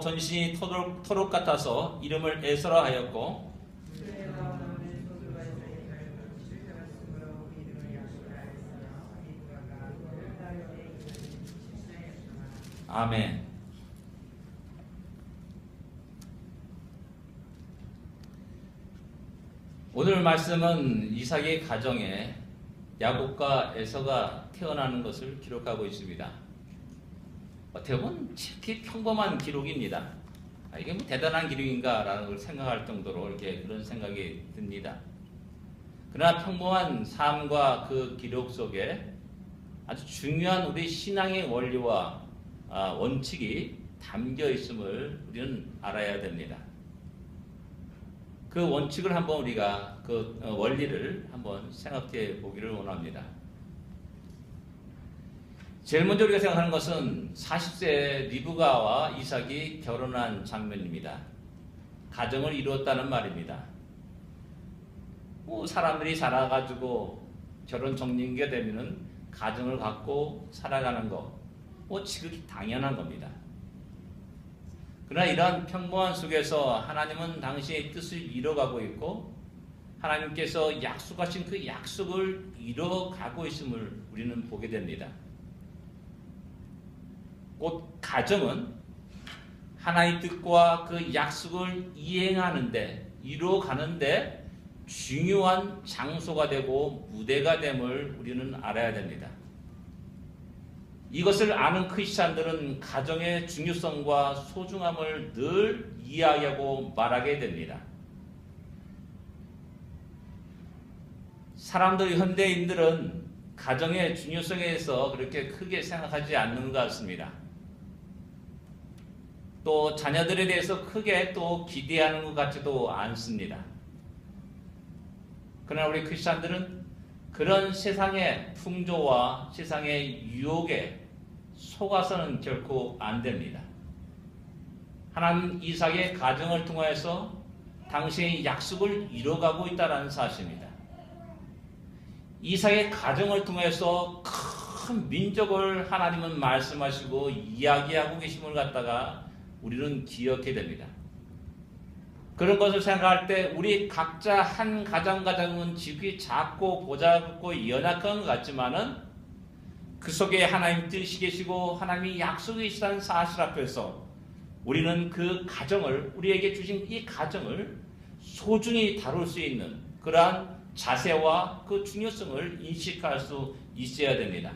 전신이 토록 같아서 이름을 에서라 하였고, 아멘. 오늘 말씀은 이삭의 가정에 야곱과 에서가 태어나는 것을 기록하고 있습니다. 어떻게 보면 특히 평범한 기록입니다. 이게 뭐 대단한 기록인가라는 걸 생각할 정도로 이렇게 그런 생각이 듭니다. 그러나 평범한 삶과 그 기록 속에 아주 중요한 우리 신앙의 원리와 원칙이 담겨 있음을 우리는 알아야 됩니다. 그 원칙을 한번 우리가 그 원리를 한번 생각해 보기를 원합니다. 제일 먼저 우리가 생각하는 것은 40세 리브가와 이삭이 결혼한 장면입니다. 가정을 이루었다는 말입니다. 사람들이 자라가지고 결혼 정리가 되면은 가정을 갖고 살아가는 거, 지극히 당연한 겁니다. 그러나 이러한 평범한 속에서 하나님은 당신의 뜻을 이뤄가고 있고 하나님께서 약속하신 그 약속을 이뤄가고 있음을 우리는 보게 됩니다. 곧 가정은 하나님의 뜻과 그 약속을 이행하는데, 이뤄가는데 중요한 장소가 되고 무대가 됨을 우리는 알아야 됩니다. 이것을 아는 크리스찬들은 가정의 중요성과 소중함을 늘 이야기하고 말하게 됩니다. 현대인들은 가정의 중요성에 대해서 그렇게 크게 생각하지 않는 것 같습니다. 또 자녀들에 대해서 크게 또 기대하는 것 같지도 않습니다. 그러나 우리 크리스찬들은 그런 세상의 풍조와 세상의 유혹에 속아서는 결코 안 됩니다. 하나님 이삭의 가정을 통해서 당신의 약속을 이뤄가고 있다는 사실입니다. 이삭의 가정을 통해서 큰 민족을 하나님은 말씀하시고 이야기하고 계심을 갖다가 우리는 기억해야 됩니다. 그런 것을 생각할 때 우리 각자 한 가정은 지극히 작고 보잘것없고 연약한 것 같지만은 그 속에 하나님 뜻이 계시고 하나님이 약속이 있다는 사실 앞에서 우리는 그 가정을, 우리에게 주신 이 가정을 소중히 다룰 수 있는 그러한 자세와 그 중요성을 인식할 수 있어야 됩니다.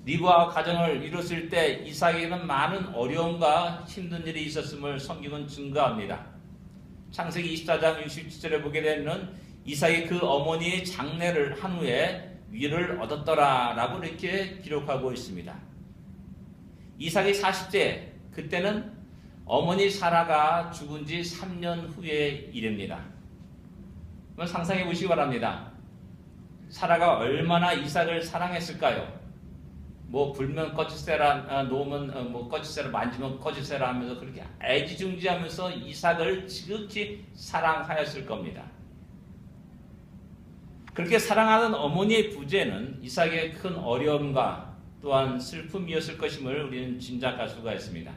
리브가와 가정을 이뤘을 때 이삭에게는 많은 어려움과 힘든 일이 있었음을 성경은 증거합니다. 창세기 24장 67절에 보게 되면 이삭이 그 어머니의 장례를 한 후에 위를 얻었더라 라고 이렇게 기록하고 있습니다. 이삭이 40세, 그때는 어머니 사라가 죽은 지 3년 후의 일입니다. 한번 상상해 보시기 바랍니다. 사라가 얼마나 이삭을 사랑했을까요? 불면 꺼지세라, 놓으면 꺼지세라, 만지면 꺼지세라 하면서 그렇게 애지중지하면서 이삭을 지극히 사랑하였을 겁니다. 그렇게 사랑하는 어머니의 부재는 이삭의 큰 어려움과 또한 슬픔이었을 것임을 우리는 짐작할 수가 있습니다.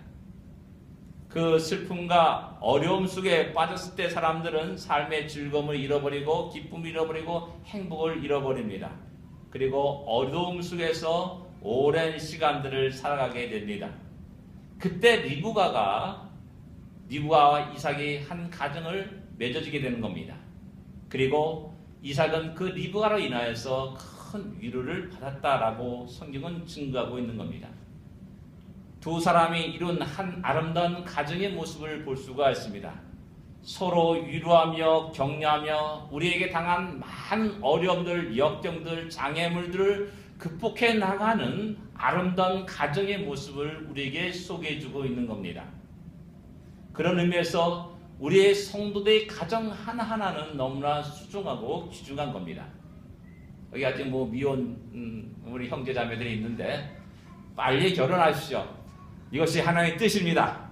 그 슬픔과 어려움 속에 빠졌을 때 사람들은 삶의 즐거움을 잃어버리고 기쁨을 잃어버리고 행복을 잃어버립니다. 그리고 어려움 속에서 오랜 시간들을 살아가게 됩니다. 그때 리브가와 이삭이 한 가정을 맺어지게 되는 겁니다. 그리고 이삭은 그 리브가로 인하여서 큰 위로를 받았다라고 성경은 증거하고 있는 겁니다. 두 사람이 이룬 한 아름다운 가정의 모습을 볼 수가 있습니다. 서로 위로하며 격려하며 우리에게 당한 많은 어려움들, 역경들, 장애물들을 극복해 나가는 아름다운 가정의 모습을 우리에게 소개해주고 있는 겁니다. 그런 의미에서 우리의 성도들의 가정 하나하나는 너무나 소중하고 귀중한 겁니다. 여기 아직 미혼 우리 형제 자매들이 있는데 빨리 결혼하십시오. 이것이 하나님의 뜻입니다.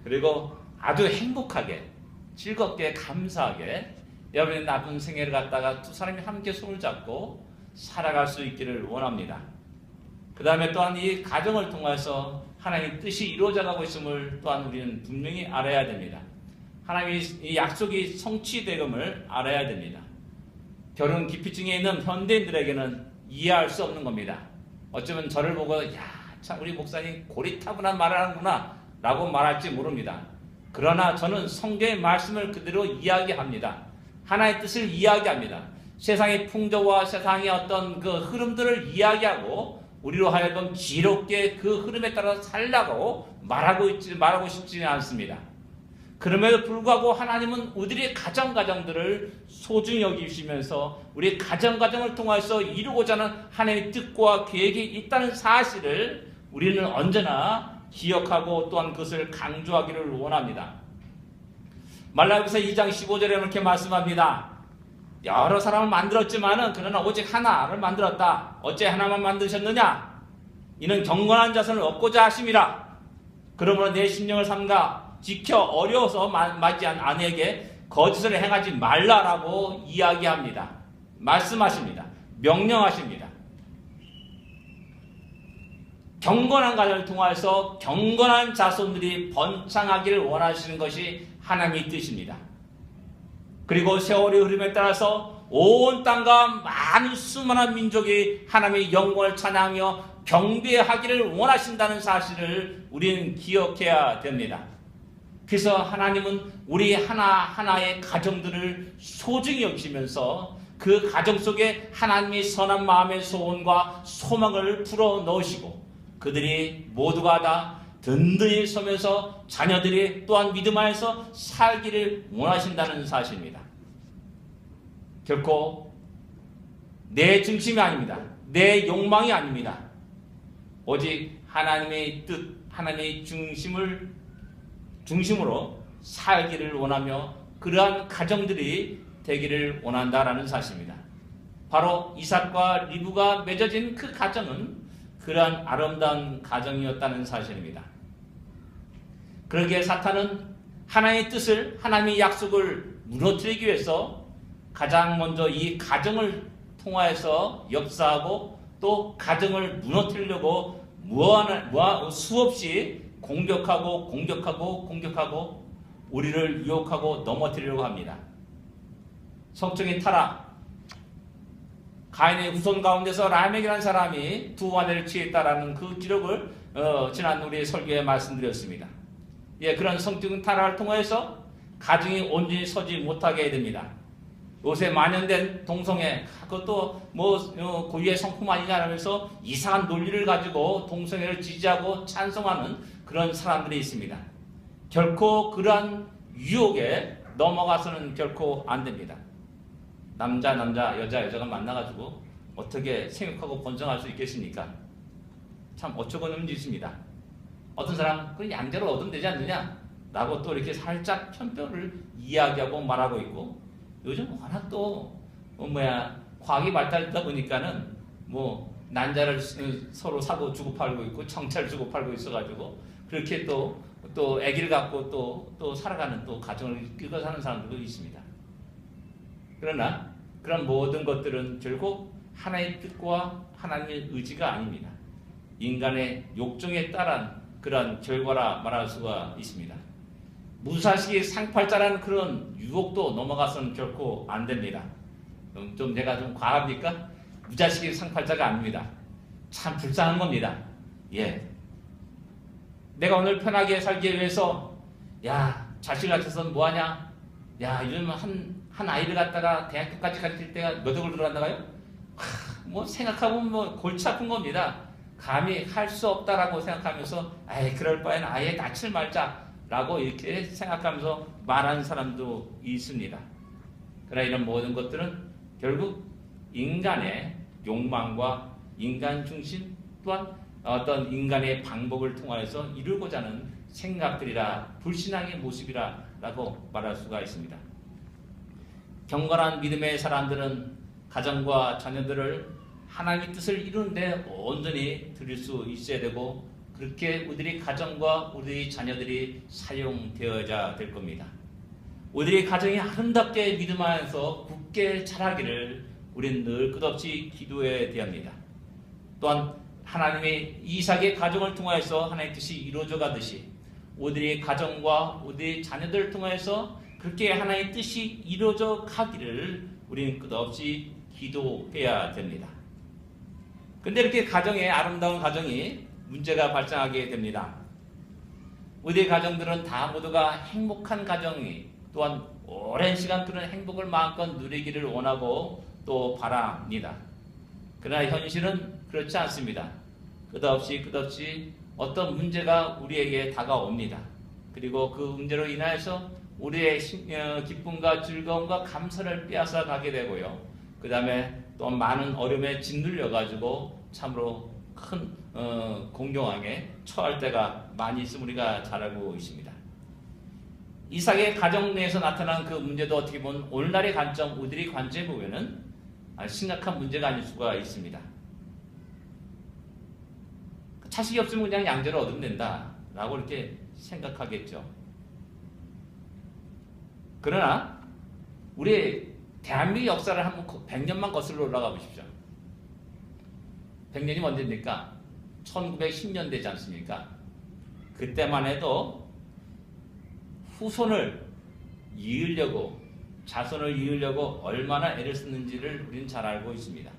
그리고 아주 행복하게, 즐겁게, 감사하게 여러분의 남은 생애를 갖다가 두 사람이 함께 손을 잡고 살아갈 수 있기를 원합니다. 그 다음에 또한 이 가정을 통해서 하나님의 뜻이 이루어져가고 있음을 또한 우리는 분명히 알아야 됩니다. 하나님의 이 약속이 성취됨을 알아야 됩니다. 결혼 기피증에 있는 현대인들에게는 이해할 수 없는 겁니다. 어쩌면 저를 보고 참 우리 목사님 고리타분한 말을 하는구나 라고 말할지 모릅니다. 그러나 저는 성경의 말씀을 그대로 이야기합니다. 하나님의 뜻을 이야기합니다. 세상의 풍조와 세상의 어떤 그 흐름들을 이야기하고 우리로 하여금 지롭게 그 흐름에 따라 살라고 말하고 싶지는 않습니다. 그럼에도 불구하고 하나님은 우리의 가정들을 소중히 여기시면서 우리 가정을 통해서 이루고자 하는 하나님의 뜻과 계획이 있다는 사실을 우리는 언제나 기억하고 또한 그것을 강조하기를 원합니다. 말라기서 2장 15절에 이렇게 말씀합니다. 여러 사람을 만들었지만은 그러나 오직 하나를 만들었다. 어째 하나만 만드셨느냐? 이는 경건한 자손을 얻고자 하심이라. 그러므로 내 심령을 삼가 지켜 어려워서 맞지 않은 아내에게 거짓을 행하지 말라라고 이야기합니다. 말씀하십니다. 명령하십니다. 경건한 가정을 통해서 경건한 자손들이 번창하기를 원하시는 것이 하나님의 뜻입니다. 그리고 세월의 흐름에 따라서 온 땅과 많은 수많은 민족이 하나님의 영광을 찬양하며 경배하기를 원하신다는 사실을 우리는 기억해야 됩니다. 그래서 하나님은 우리 하나하나의 가정들을 소중히 여기시면서 그 가정 속에 하나님의 선한 마음의 소원과 소망을 불어넣으시고 그들이 모두가 다 든든히 서면서 자녀들이 또한 믿음 안에서 살기를 원하신다는 사실입니다. 결코 내 중심이 아닙니다. 내 욕망이 아닙니다. 오직 하나님의 뜻, 하나님의 중심으로 살기를 원하며 그러한 가정들이 되기를 원한다라는 사실입니다. 바로 이삭과 리브가 맺어진 그 가정은 그러한 아름다운 가정이었다는 사실입니다. 그러기에 사탄은 하나님의 뜻을, 하나님의 약속을 무너뜨리기 위해서 가장 먼저 이 가정을 통하여서 역사하고 또 가정을 무너뜨리려고 수없이 공격하고 우리를 유혹하고 넘어뜨리려고 합니다. 성적인 타락, 가인의 후손 가운데서 라멕이라는 사람이 두 아내를 취했다라는 그 기록을 지난 우리 설교에 말씀드렸습니다. 그런 성적인 타락을 통해서 가정이 온전히 서지 못하게 됩니다. 요새 만연된 동성애, 그것도 고유의 성품 아니냐면서 이상한 논리를 가지고 동성애를 지지하고 찬성하는 그런 사람들이 있습니다. 결코 그러한 유혹에 넘어가서는 결코 안 됩니다. 남자, 여자가 만나가지고 어떻게 생육하고 번성할 수 있겠습니까? 참 어처구니 없는 짓입니다. 어떤 사람 그 양자로 얻으면 되지 않느냐? 라고 또 이렇게 살짝 편견을 이야기하고 말하고 있고 요즘 워낙 또 과학이 발달되다 보니까는 난자를 서로 사고 주고 팔고 있고 청차를 주고 팔고 있어가지고 그렇게 또 아기를 갖고 또 살아가는 또 가정을 끌고 사는 사람들도 있습니다. 그러나 그런 모든 것들은 결국 하나님의 뜻과 하나님의 의지가 아닙니다. 인간의 욕정에 따른 그런 결과라 말할 수가 있습니다. 무사시기 상팔자라는 그런 유혹도 넘어가서는 결코 안 됩니다. 좀 내가 좀 과합니까? 무자식이 상팔자가 아닙니다. 참 불쌍한 겁니다. 내가 오늘 편하게 살기 위해서 자식을 갖춰서 뭐하냐? 요즘 한 아이를 갖다가 대학교까지 가르칠 때가 몇 억을 들어간다가요? 생각하면 골치 아픈 겁니다. 감히 할 수 없다라고 생각하면서 그럴 바에는 아예 낳지 말자라고 이렇게 생각하면서 말하는 사람도 있습니다. 그러나 이런 모든 것들은 결국 인간의 욕망과 인간 중심 또한 어떤 인간의 방법을 통하여서 이루고자 하는 생각들이라 불신앙의 모습이라고 말할 수가 있습니다. 경건한 믿음의 사람들은 가정과 자녀들을 하나님의 뜻을 이루는데 온전히 드릴 수 있어야 되고 그렇게 우리의 가정과 우리의 자녀들이 사용되어야 될 겁니다. 우리의 가정이 아름답게 믿음 안에서 굳게 자라기를 우리는 늘 끝없이 기도해야 합니다. 또한 하나님의 이삭의 가정을 통하여서 하나님의 뜻이 이루어져 가듯이 우리의 가정과 우리의 자녀들을 통하여서 그렇게 하나님의 뜻이 이루어져 가기를 우리는 끝없이 기도해야 됩니다. 근데 이렇게 가정에 아름다운 가정이 문제가 발생하게 됩니다. 우리의 가정들은 다 모두가 행복한 가정이 또한 오랜 시간 그런 행복을 마음껏 누리기를 원하고 또 바랍니다. 그러나 현실은 그렇지 않습니다. 끝없이 어떤 문제가 우리에게 다가옵니다. 그리고 그 문제로 인하여서 우리의 기쁨과 즐거움과 감사를 빼앗아 가게 되고요. 그 다음에 또 많은 어려움에 짓눌려 가지고 참으로 큰 공경함에 처할 때가 많이 있음을 우리가 잘 알고 있습니다. 이삭의 가정 내에서 나타난 그 문제도 어떻게 보면 오늘날의 관점, 우리들의 관점에 보면은 심각한 문제가 아닐 수가 있습니다. 자식이 없으면 그냥 양자를 얻으면 된다라고 이렇게 생각하겠죠. 그러나 우리 대한민국 역사를 한번 100년만 거슬러 올라가 보십시오. 100년이 언제입니까? 1910년 되지 않습니까? 그때만 해도 후손을 이으려고, 자손을 이으려고 얼마나 애를 쓰는지를 우리는 잘 알고 있습니다.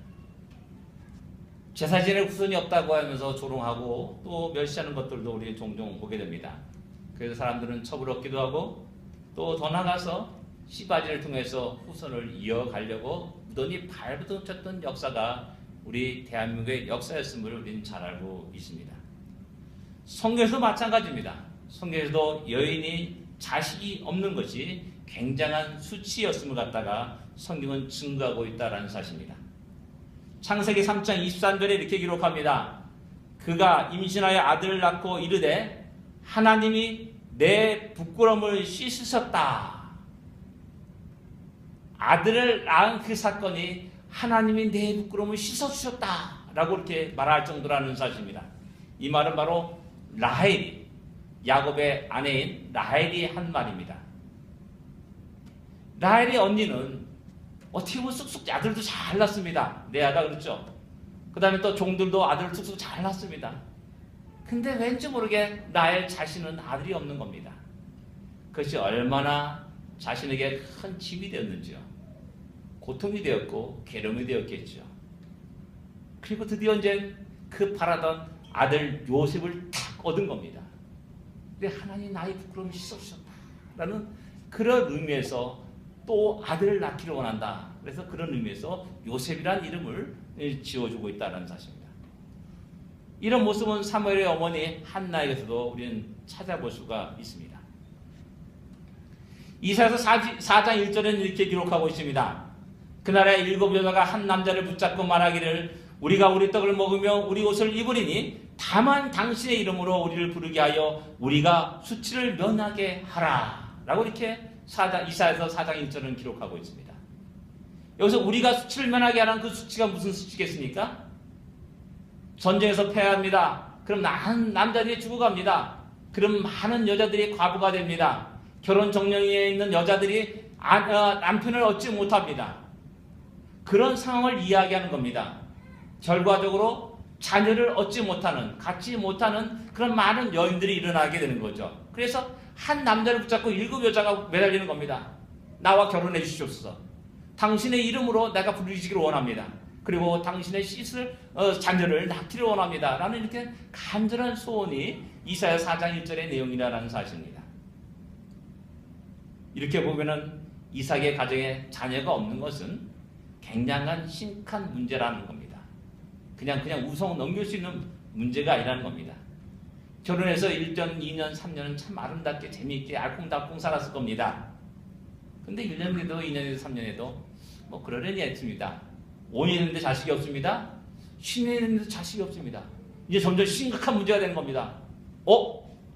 제사 지낼 후손이 없다고 하면서 조롱하고 또 멸시하는 것들도 우리 종종 보게 됩니다. 그래서 사람들은 첩을 얻기도 하고 또 더 나가서 씨바지를 통해서 후손을 이어가려고 무던히 발부둥쳤던 역사가 우리 대한민국의 역사였음을 우리는 잘 알고 있습니다. 성경에서도 마찬가지입니다. 성경에서도 여인이 자식이 없는 것이 굉장한 수치였음을 갖다가 성경은 증거하고 있다는 사실입니다. 창세기 3장 23절에 이렇게 기록합니다. 그가 임신하여 아들을 낳고 이르되 하나님이 내 부끄러움을 씻으셨다. 아들을 낳은 그 사건이 하나님이 내 부끄러움을 씻어주셨다 라고 이렇게 말할 정도라는 사실입니다. 이 말은 바로 라헬이, 야곱의 아내인 라헬이 한 말입니다. 라헬의 언니는 어떻게 보면 쑥쑥 아들도 잘 낳습니다. 레아가 그렇죠. 그 다음에 또 종들도 아들을 쑥쑥 잘 낳습니다. 근데 왠지 모르게 라헬 자신은 아들이 없는 겁니다. 그것이 얼마나 자신에게 큰 짐이 되었는지요. 고통이 되었고 괴로움이 되었겠죠. 그리고 드디어 이제 그 바라던 아들 요셉을 탁 얻은 겁니다. 근데 하나님 나의 부끄러움을 씻어주셨다라는 그런 의미에서 또 아들을 낳기를 원한다. 그래서 그런 의미에서 요셉이라는 이름을 지어주고 있다는 사실입니다. 이런 모습은 사무엘의 어머니 한나에게서도 우리는 찾아볼 수가 있습니다. 이사야서 4장 1절에는 이렇게 기록하고 있습니다. 그날에 7 여자가 한 남자를 붙잡고 말하기를 우리가 우리 떡을 먹으며 우리 옷을 입으리니 다만 당신의 이름으로 우리를 부르게 하여 우리가 수치를 면하게 하라 라고 이렇게 이사야서 4장 1절은 기록하고 있습니다. 여기서 우리가 수치를 면하게 하라는 그 수치가 무슨 수치겠습니까? 전쟁에서 패합니다. 그럼 남자들이 죽어갑니다. 그럼 많은 여자들이 과부가 됩니다. 결혼 정령에 있는 여자들이 남편을 얻지 못합니다. 그런 상황을 이야기하는 겁니다. 결과적으로 자녀를 얻지 못하는, 갖지 못하는 그런 많은 여인들이 일어나게 되는 거죠. 그래서 한 남자를 붙잡고 7 여자가 매달리는 겁니다. 나와 결혼해 주시옵소서. 당신의 이름으로 내가 부르시기를 원합니다. 그리고 당신의 씻을 자녀를 낳기를 원합니다. 라는 이렇게 간절한 소원이 이사야 4장 1절의 내용이라는 사실입니다. 이렇게 보면은 이삭의 가정에 자녀가 없는 것은 굉장한 심각한 문제라는 겁니다. 그냥 우성 넘길 수 있는 문제가 아니라는 겁니다. 결혼해서 1년, 2년, 3년은 참 아름답게 재미있게 알콩달콩 살았을 겁니다. 근데 1년에도 2년에도 3년에도 뭐 그러려니 했습니다. 5년 했는데 자식이 없습니다. 10년 했는데 자식이 없습니다. 이제 점점 심각한 문제가 되는 겁니다.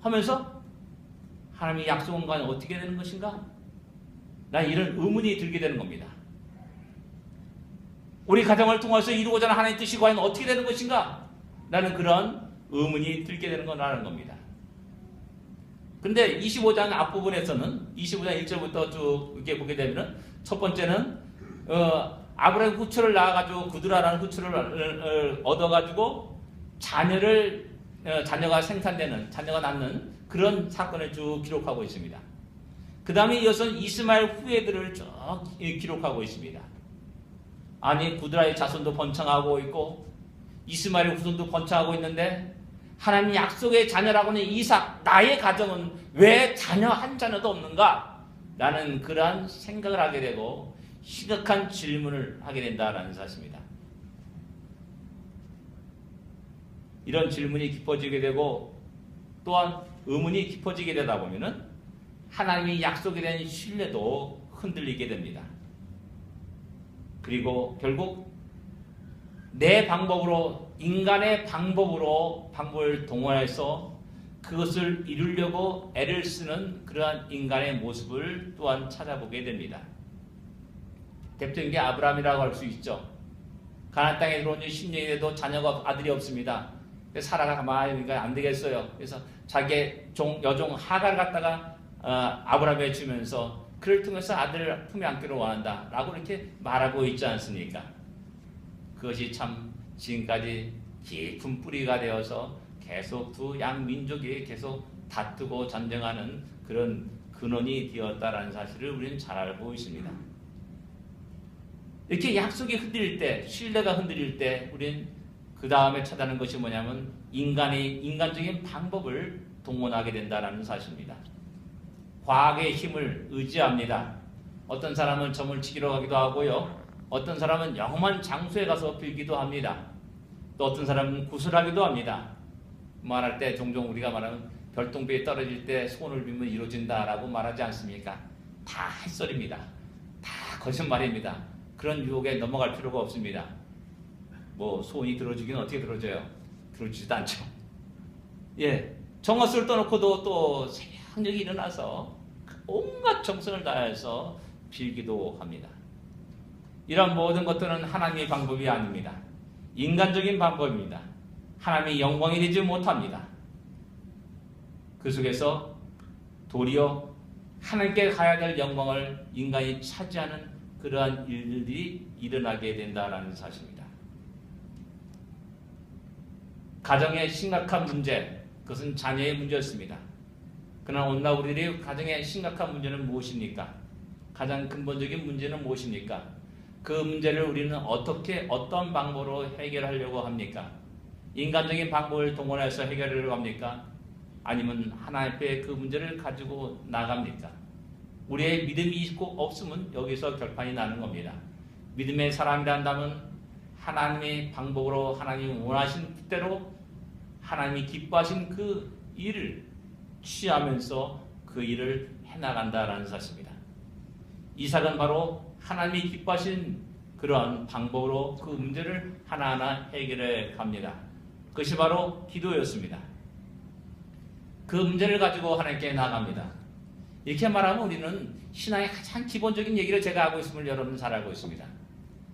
하면서 하나님의 약속은 과연 어떻게 되는 것인가? 난 이런 의문이 들게 되는 겁니다. 우리 가정을 통해서 이루고자 하는 하나님의 뜻이 과연 어떻게 되는 것인가? 라는 그런 의문이 들게 되는 거라는 겁니다. 근데 25장 앞부분에서는 25장 1절부터 쭉 이렇게 보게 되면은 첫 번째는 아브라함 후처를 낳아가지고 구두라라는 후처를 얻어가지고 자녀가 생산되는, 자녀가 낳는 그런 사건을 쭉 기록하고 있습니다. 그 다음에 이어서는 이스마엘 후예들을 쭉 기록하고 있습니다. 아니, 구드라의 자손도 번창하고 있고 이스마엘의 후손도 번창하고 있는데 하나님 약속의 자녀라고는 이삭, 나의 가정은 왜 자녀 한 자녀도 없는가? 라는 그러한 생각을 하게 되고 심각한 질문을 하게 된다라는 사실입니다. 이런 질문이 깊어지게 되고 또한 의문이 깊어지게 되다 보면은 하나님의 약속에 대한 신뢰도 흔들리게 됩니다. 그리고 결국 내 방법으로, 인간의 방법을 동원해서 그것을 이루려고 애를 쓰는 그러한 인간의 모습을 또한 찾아보게 됩니다. 대표적인 게 아브라함이라고 할 수 있죠. 가나안 땅에 들어온 지 10년이 돼도 자녀가, 아들이 없습니다. 사라가 가만히 보니까 안 되겠어요. 그래서 자기 여종 하가를 갖다가 아브라함에 주면서 그를 통해서 아들을 품에 안기를 원한다 라고 이렇게 말하고 있지 않습니까? 그것이 참 지금까지 깊은 뿌리가 되어서 계속 두 양민족이 계속 다투고 전쟁하는 그런 근원이 되었다라는 사실을 우리는 잘 알고 있습니다. 이렇게 약속이 흔들릴 때, 신뢰가 흔들릴 때 우리는 그 다음에 찾아내는 것이 뭐냐면 인간적인 방법을 동원하게 된다는 사실입니다. 과학의 힘을 의지합니다. 어떤 사람은 점을 치기로 가기도 하고요. 어떤 사람은 영험한 장소에 가서 빌기도 합니다. 또 어떤 사람은 구슬하기도 합니다. 말할 때 종종 우리가 말하는 별똥배에 떨어질 때 소원을 빌면 이루어진다라고 말하지 않습니까? 다 햇소리입니다. 다 거짓말입니다. 그런 유혹에 넘어갈 필요가 없습니다. 뭐 소원이 들어주기는 어떻게 들어줘요? 들어주지도 않죠. 예, 정화수를 떠놓고도 또 새벽녘에 일어나서 온갖 정성을 다해서 빌기도 합니다. 이런 모든 것들은 하나님의 방법이 아닙니다. 인간적인 방법입니다. 하나님의 영광이 되지 못합니다. 그 속에서 도리어 하나님께 가야 될 영광을 인간이 차지하는 그러한 일들이 일어나게 된다는 사실입니다. 가정의 심각한 문제, 그것은 자녀의 문제였습니다. 그러나 오늘날 우리들의 가정의 심각한 문제는 무엇입니까? 가장 근본적인 문제는 무엇입니까? 그 문제를 우리는 어떤 방법으로 해결하려고 합니까? 인간적인 방법을 동원해서 해결하려고 합니까? 아니면 하나님 앞에 그 문제를 가지고 나갑니까? 우리의 믿음이 있고 없으면 여기서 결판이 나는 겁니다. 믿음의 사람이라 한다면 하나님의 방법으로 하나님이 원하신 뜻대로 하나님이 기뻐하신 그 일을 취하면서 그 일을 해나간다라는 사실입니다. 이삭은 바로 하나님이 기뻐하신 그러한 방법으로 그 문제를 하나하나 해결해 갑니다. 그것이 바로 기도였습니다. 그 문제를 가지고 하나님께 나갑니다. 이렇게 말하면 우리는 신앙의 가장 기본적인 얘기를 제가 하고 있음을 여러분은 잘 알고 있습니다.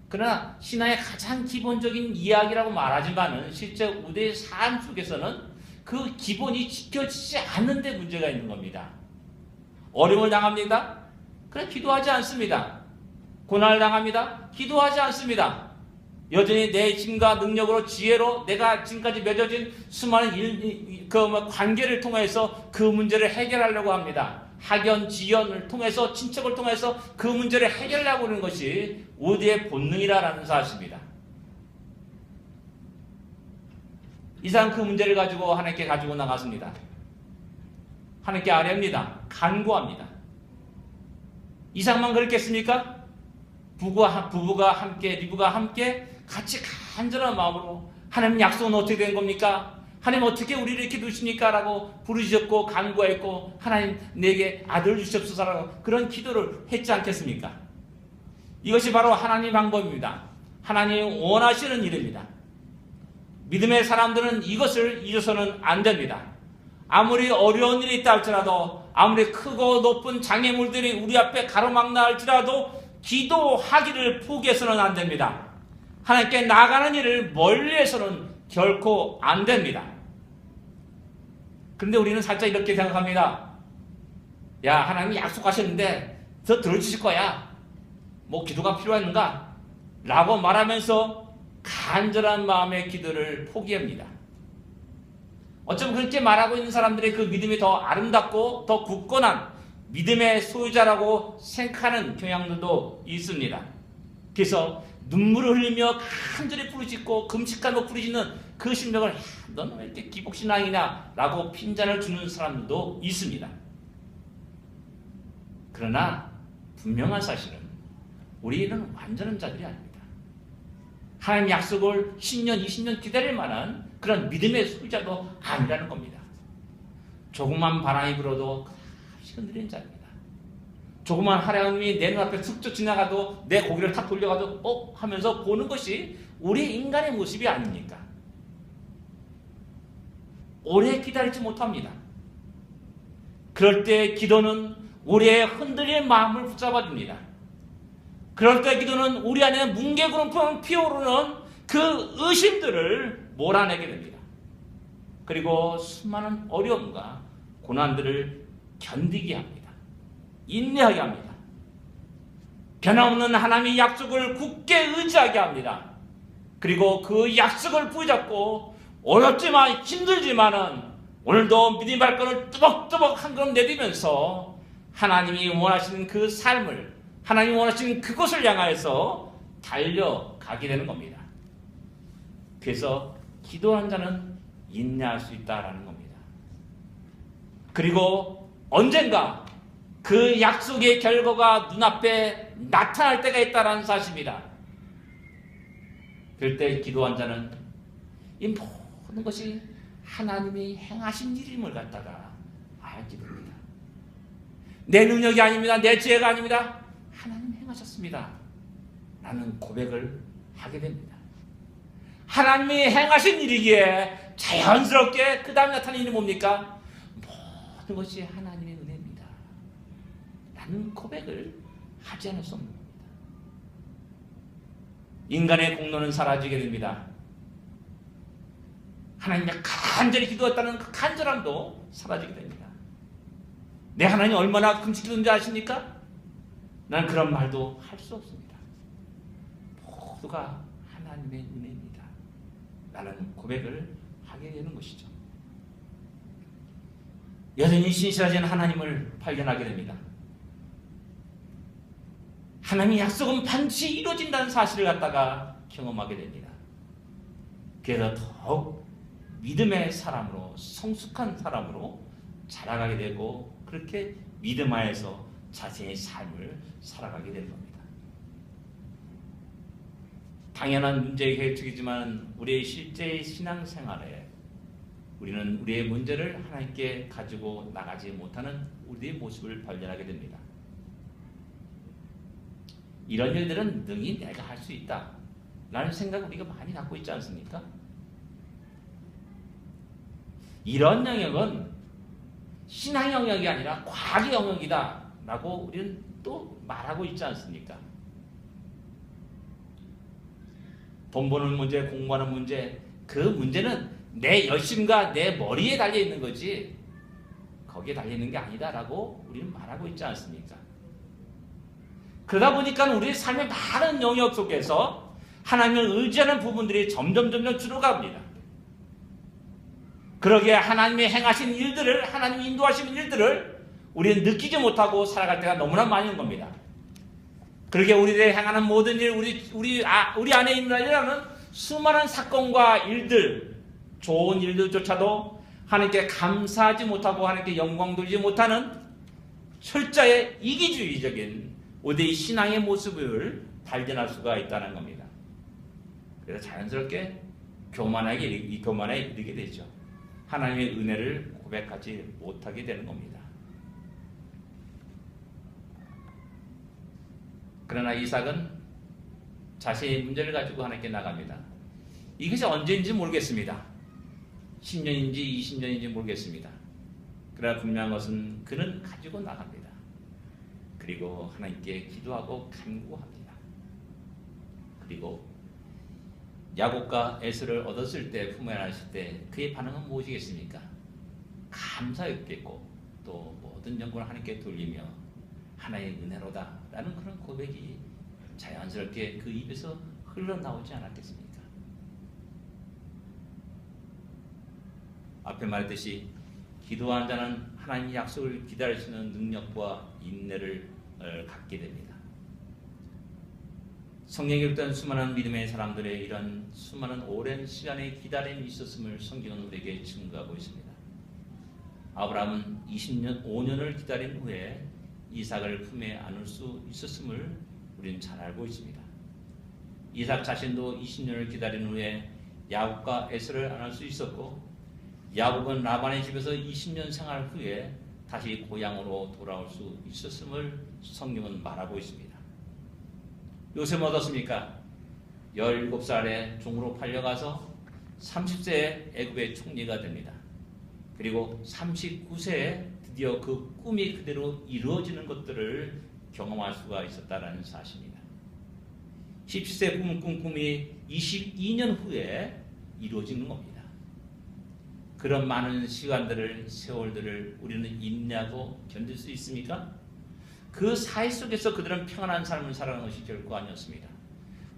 그러나 신앙의 가장 기본적인 이야기라고 말하지만은 실제 우리의 삶 속에서는 그 기본이 지켜지지 않는 데 문제가 있는 겁니다. 어려움을 당합니다. 그래 기도하지 않습니다. 고난을 당합니다. 기도하지 않습니다. 여전히 내 힘과 능력으로 지혜로 내가 지금까지 맺어진 수많은 관계를 통해서 그 문제를 해결하려고 합니다. 학연, 지연을 통해서 친척을 통해서 그 문제를 해결하려고 하는 것이 우리의 본능이라는 사실입니다. 이상 그 문제를 가지고 하나님께 가지고 나갔습니다. 하나님께 아뢰합니다. 간구합니다. 이상만 그렇겠습니까? 부부가 함께, 리브가 함께 같이 간절한 마음으로 하나님 약속은 어떻게 된 겁니까? 하나님 어떻게 우리를 이렇게 두십니까? 라고 부르셨고 간구했고 하나님 내게 아들 주시옵소서라고 그런 기도를 했지 않겠습니까? 이것이 바로 하나님의 방법입니다. 하나님이 원하시는 일입니다. 믿음의 사람들은 이것을 잊어서는 안 됩니다. 아무리 어려운 일이 있다 할지라도 아무리 크고 높은 장애물들이 우리 앞에 가로막나 할지라도 기도하기를 포기해서는 안 됩니다. 하나님께 나가는 일을 멀리해서는 결코 안 됩니다. 그런데 우리는 살짝 이렇게 생각합니다. 야, 하나님이 약속하셨는데 더 들어주실 거야. 뭐 기도가 필요한가? 라고 말하면서 간절한 마음의 기도를 포기합니다. 어쩌면 그렇게 말하고 있는 사람들의 그 믿음이 더 아름답고 더 굳건한 믿음의 소유자라고 생각하는 경향들도 있습니다. 그래서 눈물을 흘리며 간절히 부르짖고 금식하며 부르짖는 그 심령을 너는 왜 이렇게 기복신앙이냐 라고 핀잔을 주는 사람들도 있습니다. 그러나 분명한 사실은 우리는 완전한 자들이 아닙니다. 하나님 약속을 10년, 20년 기다릴 만한 그런 믿음의 소유자도 아니라는 겁니다. 조금만 바람이 불어도 흔들리는 자입니다. 조그만 하나님이 내 눈앞에 슥쩍 지나가도 내 고개를 탁 돌려가도 하면서 보는 것이 우리 인간의 모습이 아닙니까? 오래 기다리지 못합니다. 그럴 때 기도는 우리의 흔들린 마음을 붙잡아줍니다. 그럴 때 기도는 우리 안에 뭉게구름 피어오르는 그 의심들을 몰아내게 됩니다. 그리고 수많은 어려움과 고난들을 견디게 합니다. 인내하게 합니다. 변함없는 하나님의 약속을 굳게 의지하게 합니다. 그리고 그 약속을 붙잡고 어렵지만 힘들지만은 오늘도 믿음의 발걸음을 뚜벅뚜벅 한 걸음 내디면서 하나님이 원하시는 그 삶을, 하나님이 원하시는 그곳을 향하여서 달려가게 되는 겁니다. 그래서 기도한 자는 인내할 수 있다라는 겁니다. 그리고 언젠가 그 약속의 결과가 눈앞에 나타날 때가 있다는 사실입니다. 그럴 때 기도한 자는 이 모든 것이 하나님이 행하신 일임을 갖다가 알게 됩니다. 내 능력이 아닙니다. 내 지혜가 아닙니다. 하나님 행하셨습니다. 라는 고백을 하게 됩니다. 하나님이 행하신 일이기에 자연스럽게 그 다음에 나타나는 일이 뭡니까? 모든 것이 하나님의 은혜입니다. 라는 고백을 하지 않을 수 없는 겁니다. 인간의 공로는 사라지게 됩니다. 하나님이 간절히 기도했다는 그 간절함도 사라지게 됩니다. 내 하나님 얼마나 금식기도인지 아십니까? 나는 그런 말도 할 수 없습니다. 모두가 하나님의 은혜입니다. 라는 고백을 하게 되는 것이죠. 여전히 신실하신 하나님을 발견하게 됩니다. 하나님의 약속은 반드시 이루어진다는 사실을 갖다가 경험하게 됩니다. 그래서 더욱 믿음의 사람으로, 성숙한 사람으로 자라가게 되고 그렇게 믿음 하에서 자신의 삶을 살아가게 되는 겁니다. 당연한 문제의 해석이지만 우리의 실제 신앙생활에 우리는 우리의 문제를 하나님께 가지고 나가지 못하는 우리의 모습을 발견하게 됩니다. 이런 일들은 능히 내가 할 수 있다 라는 생각을 우리가 많이 갖고 있지 않습니까? 이런 영역은 신앙 영역이 아니라 과학의 영역이다 라고 우리는 또 말하고 있지 않습니까? 돈 버는 문제, 공부하는 문제, 그 문제는 내 열심과 내 머리에 달려있는 거지 거기에 달려있는 게 아니다 라고 우리는 말하고 있지 않습니까? 그러다 보니까 우리의 삶의 많은 영역 속에서 하나님을 의지하는 부분들이 점점 줄어갑니다. 그러기에 하나님이 행하신 일들을, 하나님이 인도하시는 일들을 우리는 느끼지 못하고 살아갈 때가 너무나 많이 있는 겁니다. 그러기에 우리들이 행하는 모든 일, 우리 안에 일어나는 수많은 사건과 일들, 좋은 일들조차도 하나님께 감사하지 못하고 하나님께 영광 돌리지 못하는 철저히 이기주의적인 우리의 신앙의 모습을 발견할 수가 있다는 겁니다. 그래서 자연스럽게 교만에 이르게 되죠. 하나님의 은혜를 고백하지 못하게 되는 겁니다. 그러나 이삭은 자신의 문제를 가지고 하나님께 나갑니다. 이것이 언제인지 모르겠습니다. 10년인지 20년인지 모르겠습니다. 그러나 분명한 것은 그는 가지고 나갑니다. 그리고 하나님께 기도하고 간구합니다. 그리고 야곱과 에서를 얻었을 때, 품에 안았을 때 그의 반응은 무엇이겠습니까? 감사였겠고 또 모든 영광을 하나님께 돌리며 하나의 은혜로다 라는 그런 고백이 자연스럽게 그 입에서 흘러나오지 않았겠습니까? 앞에 말했듯이 기도한 자는 하나님의 약속을 기다릴 수 있는 능력과 인내를 갖게 됩니다. 성경에 기록된 수많은 믿음의 사람들의 이런 수많은 오랜 시간의 기다림이 있었음을 성경은 우리에게 증거하고 있습니다. 아브라함은 5년을 기다린 후에 이삭을 품에 안을 수 있었음을 우리는 잘 알고 있습니다. 이삭 자신도 20년을 기다린 후에 야곱과 에서를 안을 수 있었고, 야곱은 라반의 집에서 20년 생활 후에 다시 고향으로 돌아올 수 있었음을 성경은 말하고 있습니다. 요셉은 어떻습니까? 17살에 종으로 팔려가서 30세에 애굽의 총리가 됩니다. 그리고 39세에 드디어 그 꿈이 그대로 이루어지는 것들을 경험할 수가 있었다는 사실입니다. 17세 꿈이 22년 후에 이루어지는 겁니다. 그런 많은 시간들을, 세월들을 우리는 인내하고 견딜 수 있습니까? 그 사이 속에서 그들은 평안한 삶을 살아가는 것이 결코 아니었습니다.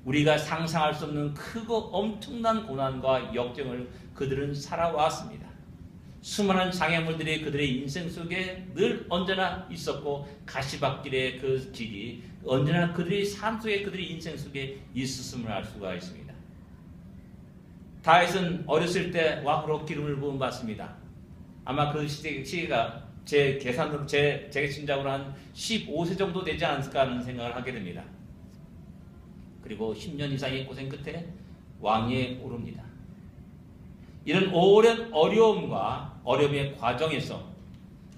우리가 상상할 수 없는 크고 엄청난 고난과 역경을 그들은 살아왔습니다. 수많은 장애물들이 그들의 인생 속에 늘 언제나 있었고, 가시밭길의 그 길이 언제나 그들의 삶 속에, 그들의 인생 속에 있었음을 알 수가 있습니다. 다윗은 어렸을 때 왕으로 기름을 부음 받습니다. 아마 그 시기가 제 계산으로, 제 짐작으로 한 15세 정도 되지 않을까 하는 생각을 하게 됩니다. 그리고 10년 이상의 고생 끝에 왕위에 오릅니다. 이런 오랜 어려움과 어려움의 과정에서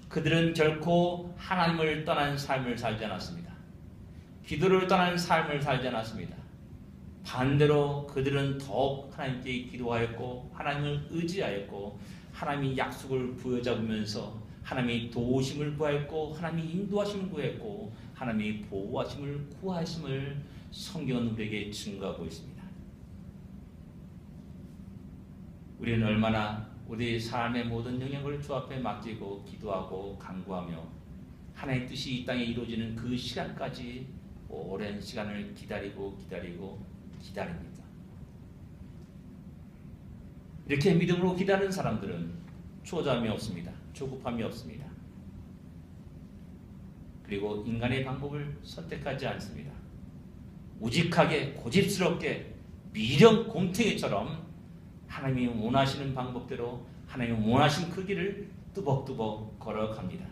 그들은 결코 하나님을 떠난 삶을 살지 않았습니다. 기도를 떠난 삶을 살지 않았습니다. 반대로 그들은 더욱 하나님께 기도하였고, 하나님을 의지하였고, 하나님이 약속을 부여잡으면서 하나님이 도우심을 구하였고, 하나님이 인도하심을 구했고, 하나님이 보호하심을 구하심을 성경은 우리에게 증거하고 있습니다. 우리는 얼마나 우리 삶의 모든 영역을 주 앞에 맡기고 기도하고 간구하며 하나님의 뜻이 이 땅에 이루어지는 그 시간까지 오랜 시간을 기다립니다. 이렇게 믿음으로 기다리는 사람들은 초조함이 없습니다. 조급함이 없습니다. 그리고 인간의 방법을 선택하지 않습니다. 우직하게 고집스럽게 미령 곰탱이처럼 하나님이 원하시는 방법대로 하나님이 원하신 그 길을 뚜벅뚜벅 걸어갑니다.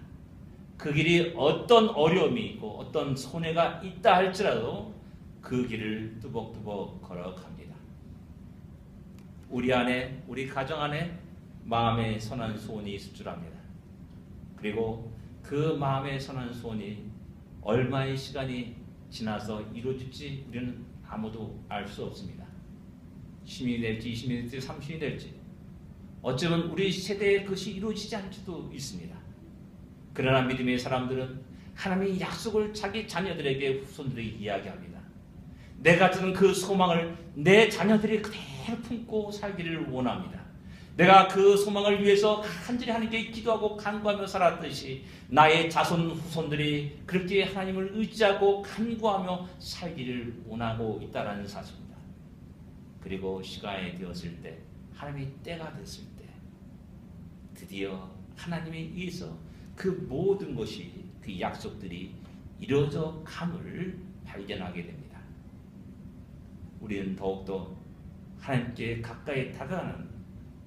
그 길이 어떤 어려움이 있고 어떤 손해가 있다 할지라도 그 길을 뚜벅뚜벅 걸어갑니다. 우리 안에, 우리 가정 안에 마음에 선한 소원이 있을 줄 압니다. 그리고 그 마음에 선한 소원이 얼마의 시간이 지나서 이루어질지 우리는 아무도 알 수 없습니다. 10년이 될지 20년이 될지 30년이 될지, 어쩌면 우리 세대에 그것이 이루어지지 않을 수도 있습니다. 그러나 믿음의 사람들은 하나님의 약속을 자기 자녀들에게, 후손들에게 이야기합니다. 내가 주는 그 소망을 내 자녀들이 그대로 품고 살기를 원합니다. 내가 그 소망을 위해서 간절히 하나님께 기도하고 간구하며 살았듯이 나의 자손 후손들이 그렇게 하나님을 의지하고 간구하며 살기를 원하고 있다는 사실입니다. 그리고 시간이 되었을 때, 하나님의 때가 됐을 때 드디어 하나님에 의해서 그 모든 것이, 그 약속들이 이루어져 감을 발견하게 됩니다. 우리는 더욱더 하나님께 가까이 다가가는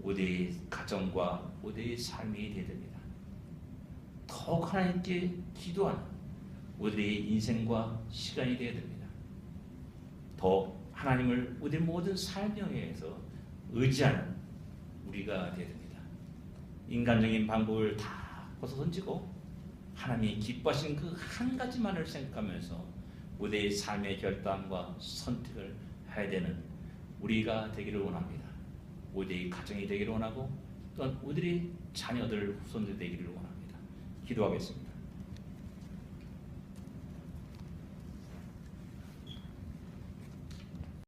우리의 가정과 우리의 삶이 되어야 됩니다. 더욱 하나님께 기도하는 우리의 인생과 시간이 되어야 됩니다. 더욱 하나님을 우리 모든 삶에서 의지하는 우리가 되어야 됩니다. 인간적인 방법을 다 벗어던지고 하나님이 기뻐하시는 그 한 가지만을 생각하면서 우리의 삶의 결단과 선택을 해야 되는 우리가 되기를 원합니다. 우리의 가정이 되기를 원하고, 또한 우리의 자녀들, 후손들 되기를 원합니다. 기도하겠습니다.